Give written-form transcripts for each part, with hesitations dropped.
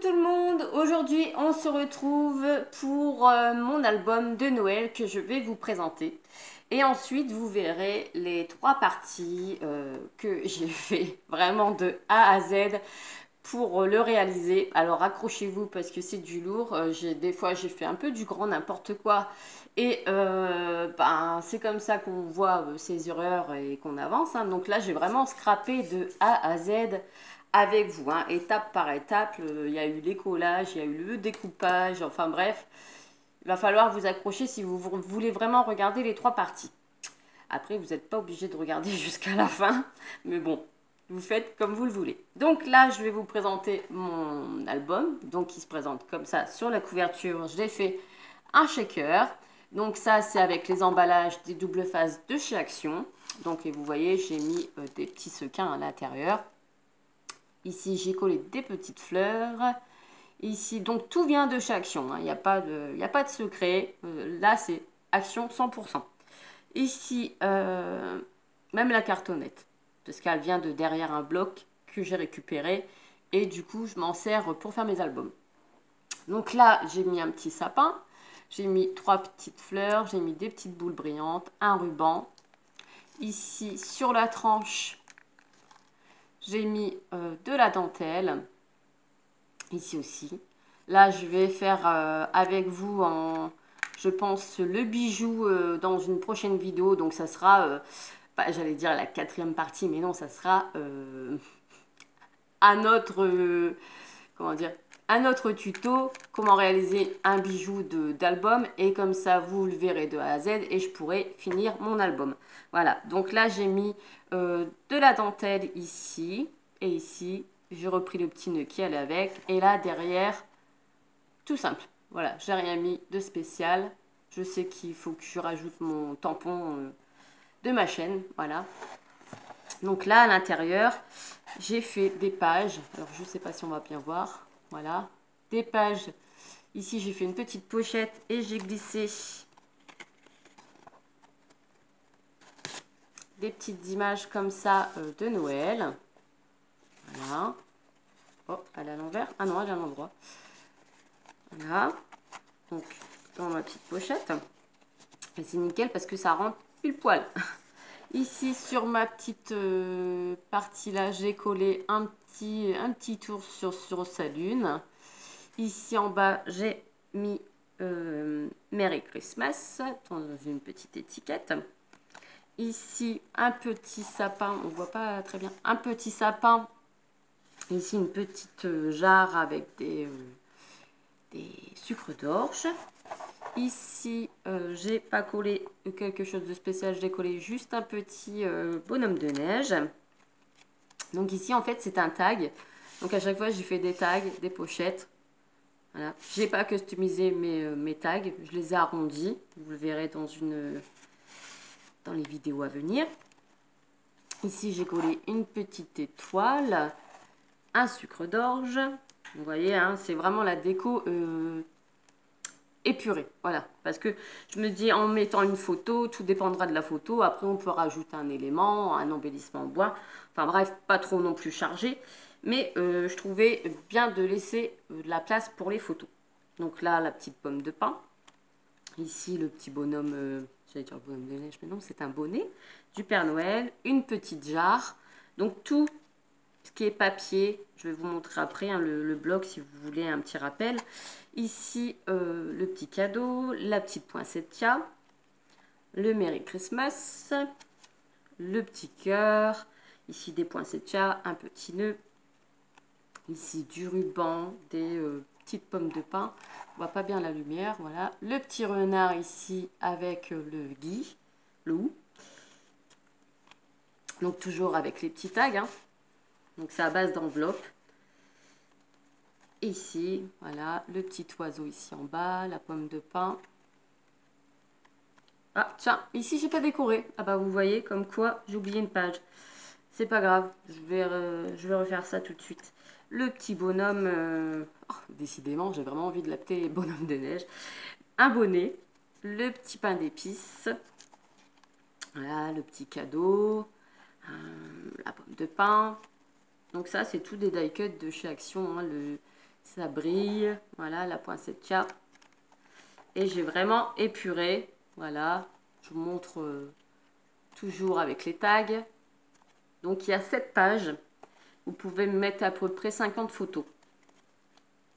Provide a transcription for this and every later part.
tout le monde, aujourd'hui on se retrouve pour mon album de Noël que je vais vous présenter et ensuite vous verrez les trois parties que j'ai fait vraiment de A à Z pour le réaliser. Alors accrochez-vous parce que c'est du lourd. Des fois j'ai fait un peu du grand n'importe quoi et ben, c'est comme ça qu'on voit ces erreurs et qu'on avance, hein. Donc là j'ai vraiment scrappé de A à Z avec vous, hein, étape par étape. Il y a eu les collages, il y a eu le découpage, enfin bref, il va falloir vous accrocher si vous voulez vraiment regarder les trois parties. Après, vous n'êtes pas obligé de regarder jusqu'à la fin, mais bon, vous faites comme vous le voulez. Donc là, je vais vous présenter mon album, donc il se présente comme ça sur la couverture. J'ai fait un shaker. Donc ça, c'est avec les emballages des doubles faces de chez Action. Donc et vous voyez, j'ai mis des petits sequins à l'intérieur. Ici, j'ai collé des petites fleurs. Ici, donc tout vient de chez Action, hein. Il n'y a pas de secret. Là, c'est Action 100%. Ici, même la cartonnette, parce qu'elle vient de derrière un bloc que j'ai récupéré. Et du coup, je m'en sers pour faire mes albums. Donc là, j'ai mis un petit sapin. J'ai mis trois petites fleurs. J'ai mis des petites boules brillantes, un ruban. Ici, sur la tranche, j'ai mis de la dentelle. Ici aussi. Là, je vais faire avec vous, je pense, le bijou dans une prochaine vidéo. Donc, ça sera, j'allais dire la quatrième partie, mais non, ça sera un autre, comment dire, un autre tuto, comment réaliser un bijou d'album. Et comme ça, vous le verrez de A à Z et je pourrai finir mon album. Voilà, donc là, j'ai mis de la dentelle ici et ici. J'ai repris le petit nœud qui allait avec. Et là, derrière, tout simple. Voilà, j'ai rien mis de spécial. Je sais qu'il faut que je rajoute mon tampon de ma chaîne. Voilà. Donc là, à l'intérieur, j'ai fait des pages. Alors, je ne sais pas si on va bien voir. Voilà. Des pages. Ici, j'ai fait une petite pochette et j'ai glissé des petites images comme ça de Noël. Voilà. Oh, elle est à l'envers. Ah non, elle est à l'endroit. Voilà. Donc, dans ma petite pochette. Et c'est nickel parce que ça rentre pile poil. Ici, sur ma petite partie là, j'ai collé un petit tour sur sa lune. Ici en bas, j'ai mis Merry Christmas dans une petite étiquette. Ici, un petit sapin, on voit pas très bien, un petit sapin. Ici, une petite jarre avec des sucres d'orge. Ici, j'ai pas collé quelque chose de spécial, j'ai collé juste un petit bonhomme de neige. Donc ici, en fait, c'est un tag. Donc à chaque fois, j'ai fait des tags, des pochettes. Voilà. J'ai pas customisé mes tags, je les ai arrondis. Vous le verrez dans les vidéos à venir. Ici, j'ai collé une petite étoile, un sucre d'orge. Vous voyez, hein, c'est vraiment la déco épurée, voilà, parce que je me dis en mettant une photo, tout dépendra de la photo, après on peut rajouter un élément, un embellissement en bois, enfin bref, pas trop non plus chargé, mais je trouvais bien de laisser de la place pour les photos. Donc là, la petite pomme de pin, ici le petit bonhomme, j'allais dire bonhomme de neige, mais non, c'est un bonnet du Père Noël, une petite jarre, donc tout ce qui est papier, je vais vous montrer après, hein, le bloc si vous voulez un petit rappel. Ici, le petit cadeau, la petite poinsettia, le Merry Christmas, le petit cœur, ici des poinsettias, un petit nœud, ici du ruban, des petites pommes de pin, on voit pas bien la lumière, voilà. Le petit renard ici avec le gui, le hou. Donc toujours avec les petits tags, hein. Donc c'est à base d'enveloppe. Ici, voilà, le petit oiseau ici en bas, la pomme de pin. Ah, tiens, ici, j'ai pas décoré. Ah bah, vous voyez, comme quoi, j'ai oublié une page. C'est pas grave, je vais refaire ça tout de suite. Le petit bonhomme, oh, décidément, j'ai vraiment envie de l'appeler bonhomme de neige. Un bonnet, le petit pain d'épices. Voilà, le petit cadeau, la pomme de pin. Donc ça, c'est tout des die cuts de chez Action, hein, Ça brille. Voilà, la poinsettia. Et j'ai vraiment épuré. Voilà, je vous montre toujours avec les tags. Donc, il y a 7 pages. Vous pouvez mettre à peu près 50 photos.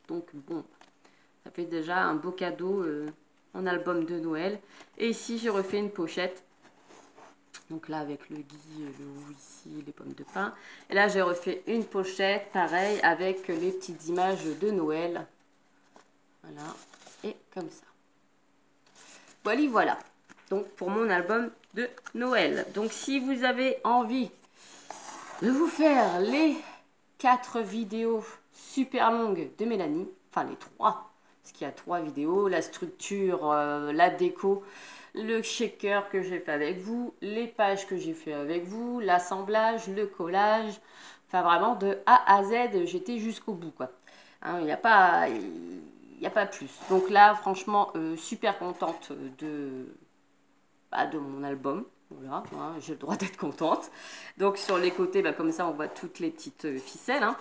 Donc, bon, ça fait déjà un beau cadeau en album de Noël. Et ici, j'ai refait une pochette. Donc là, avec le gui, le hou ici, les pommes de pin. Et là, j'ai refait une pochette, pareil, avec les petites images de Noël. Voilà, et comme ça. Voilà, voilà. Donc, pour mon album de Noël. Donc, si vous avez envie de vous faire les 4 vidéos super longues de Mélanie, enfin les 3, parce qu'il y a 3 vidéos, la structure, la déco, le shaker que j'ai fait avec vous, les pages que j'ai fait avec vous, l'assemblage, le collage, enfin vraiment de A à Z, j'étais jusqu'au bout quoi. Hein, il n'y a pas... Il n'y a pas plus. Donc là, franchement, super contente de mon album. Voilà, hein, j'ai le droit d'être contente. Donc sur les côtés, comme ça, on voit toutes les petites ficelles. Hein.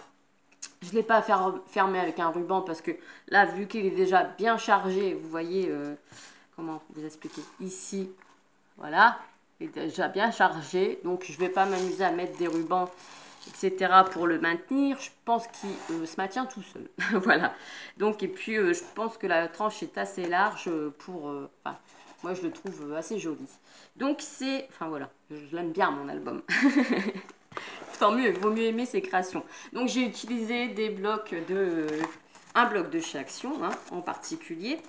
Je ne l'ai pas fermé avec un ruban parce que là, vu qu'il est déjà bien chargé, vous voyez, comment vous expliquer ici, voilà, il est déjà bien chargé. Donc je ne vais pas m'amuser à mettre des rubans, etc. pour le maintenir. Je pense qu'il se maintient tout seul. Voilà. Donc, et puis, je pense que la tranche est assez large pour... moi, je le trouve assez joli. Donc, c'est... Enfin, voilà. Je l'aime bien, mon album. Tant mieux. Il vaut mieux aimer ses créations. Donc, j'ai utilisé des blocs de... un bloc de chez Action, hein, en particulier.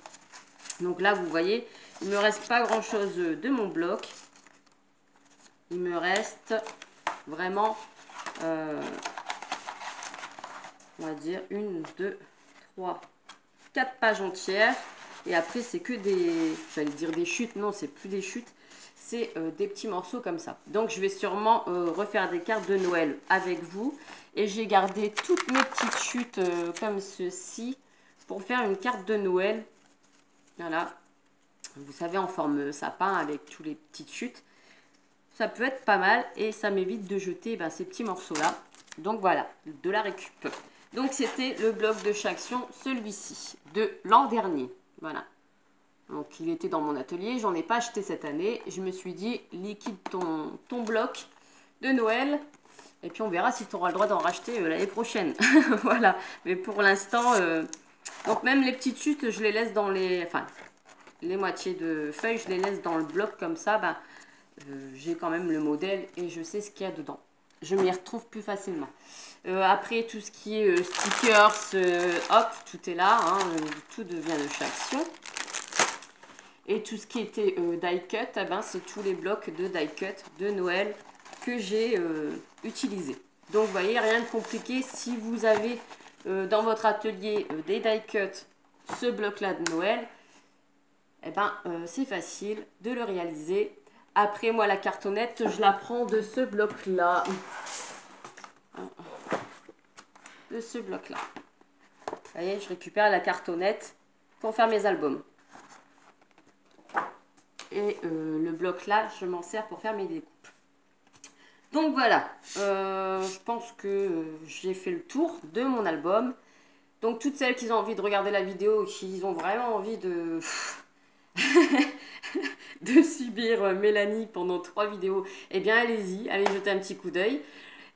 Donc là, vous voyez, il ne me reste pas grand-chose de mon bloc. Il me reste vraiment... on va dire 1, 2, 3, 4 pages entières. Et après, c'est que des, j'allais dire des chutes. Non, c'est plus des chutes. C'est des petits morceaux comme ça. Donc, je vais sûrement refaire des cartes de Noël avec vous. Et j'ai gardé toutes mes petites chutes comme ceci pour faire une carte de Noël. Voilà. Vous savez, en forme sapin avec tous les petites chutes. Ça peut être pas mal et ça m'évite de jeter ces petits morceaux-là. Donc voilà, de la récup. Donc c'était le bloc de chez Action, celui-ci, de l'an dernier. Voilà. Donc il était dans mon atelier, j'en ai pas acheté cette année. Je me suis dit, liquide ton bloc de Noël. Et puis on verra si tu auras le droit d'en racheter l'année prochaine. Voilà. Mais pour l'instant, donc même les petites chutes, je les laisse dans les... Enfin, les moitiés de feuilles, je les laisse dans le bloc comme ça. J'ai quand même le modèle et je sais ce qu'il y a dedans. Je m'y retrouve plus facilement. Après, tout ce qui est stickers, hop, tout est là. Hein, tout devient de chez Action. Et tout ce qui était die cut, c'est tous les blocs de die cut de Noël que j'ai utilisés. Donc, vous voyez, rien de compliqué. Si vous avez dans votre atelier des die cut, ce bloc-là de Noël, c'est facile de le réaliser. Après, moi, la cartonnette, je la prends de ce bloc-là. De ce bloc-là. Vous voyez, je récupère la cartonnette pour faire mes albums. Et le bloc-là, je m'en sers pour faire mes découpes. Donc, voilà. Je pense que j'ai fait le tour de mon album. Donc, toutes celles qui ont envie de regarder la vidéo, qui ont vraiment envie de... de subir Mélanie pendant 3 vidéos, eh bien allez-y, allez jeter un petit coup d'œil.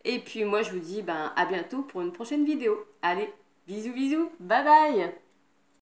Et puis moi je vous dis à bientôt pour une prochaine vidéo. Allez, bisous bisous, bye bye.